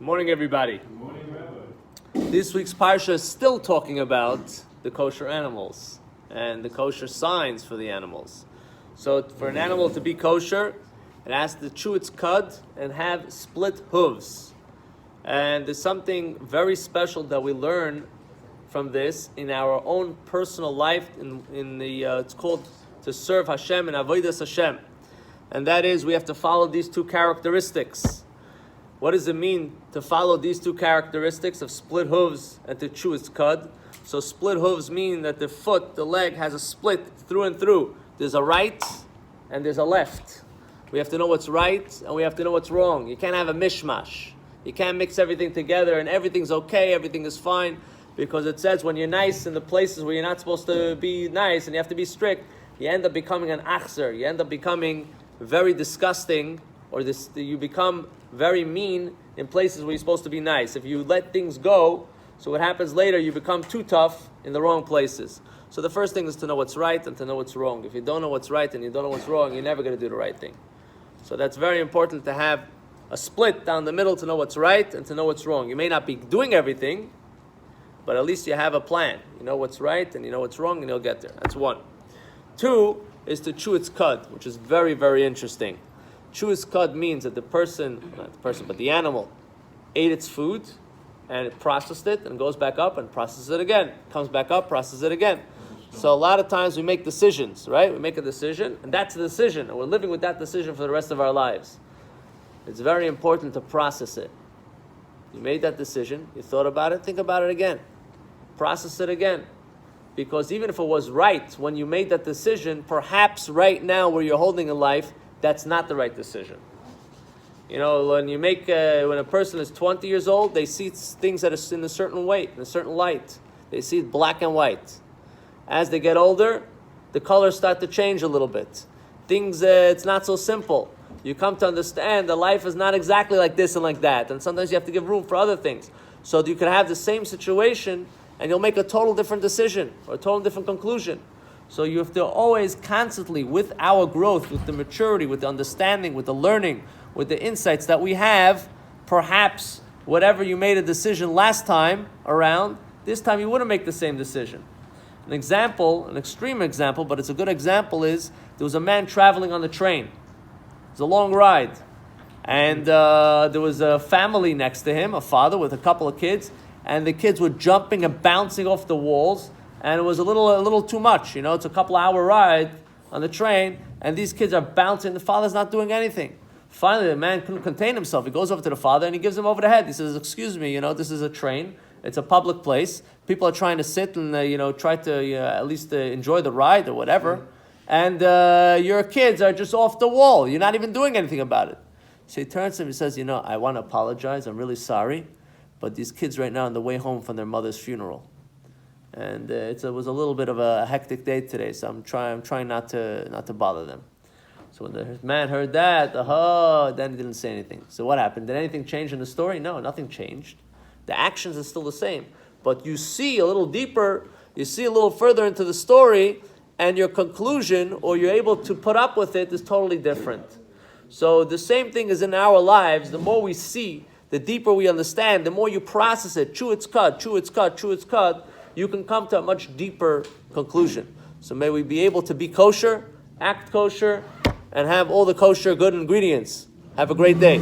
Morning, everybody. Good morning, Rabbi. This week's parsha is still talking about the kosher animals and the kosher signs for the animals. So for an animal to be kosher, it has to chew its cud and have split hooves. And there's something very special that we learn from this in our own personal life. It's called to serve Hashem and avodas Hashem, and that is we have to follow these two characteristics. What does it mean to follow these two characteristics of split hooves and to chew its cud? So split hooves mean that the leg has a split through and through. There's a right and there's a left. We have to know what's right and we have to know what's wrong. You can't have a mishmash. You can't mix everything together and everything's okay, everything is fine. Because it says when you're nice in the places where you're not supposed to be nice and you have to be strict, you end up becoming an achzer. You end up becoming very disgusting, or you become very mean in places where you're supposed to be nice. If you let things go, so what happens later, you become too tough in the wrong places. So the first thing is to know what's right and to know what's wrong. If you don't know what's right and you don't know what's wrong, you're never going to do the right thing. So that's very important to have a split down the middle to know what's right and to know what's wrong. You may not be doing everything, but at least you have a plan. You know what's right and you know what's wrong and you'll get there. That's one. Two is to chew its cud, which is very, very interesting. Chew its cud means that the animal ate its food and it processed it and goes back up and processes it again. Comes back up, processes it again. So a lot of times we make decisions, right? We make a decision and that's the decision. And we're living with that decision for the rest of our lives. It's very important to process it. You made that decision, you thought about it, think about it again. Process it again. Because even if it was right when you made that decision, perhaps right now where you're holding in life, that's not the right decision. You know, when a person is 20 years old, they see things that are in a certain way, in a certain light. They see it black and white. As they get older, the colors start to change a little bit. Things, it's not so simple. You come to understand that life is not exactly like this and like that. And sometimes you have to give room for other things. So you can have the same situation and you'll make a total different decision or a total different conclusion. So you have to always constantly, with our growth, with the maturity, with the understanding, with the learning, with the insights that we have, perhaps whatever you made a decision last time around, this time you wouldn't make the same decision. An example, an extreme example, but it's a good example, is there was a man traveling on the train. It was a long ride. And there was a family next to him, a father with a couple of kids, and the kids were jumping and bouncing off the walls, and it was a little too much. You know, it's a couple-hour ride on the train, and these kids are bouncing. The father's not doing anything. Finally, the man couldn't contain himself. He goes over to the father, and he gives him over the head. He says, "Excuse me, this is a train. It's a public place. People are trying to sit and, try to at least enjoy the ride or whatever. And your kids are just off the wall. You're not even doing anything about it." So he turns to him and says, "I want to apologize. I'm really sorry. But these kids right now on the way home from their mother's funeral. And it was a little bit of a hectic day today, so I'm trying not to bother them." So when the man heard that, then he didn't say anything. So what happened? Did anything change in the story? No, nothing changed. The actions are still the same. But you see a little deeper, you see a little further into the story, and your conclusion, or you're able to put up with it, is totally different. So the same thing is in our lives. The more we see, the deeper we understand, the more you process it, chew its cud, you can come to a much deeper conclusion. So may we be able to be kosher, act kosher, and have all the kosher good ingredients. Have a great day.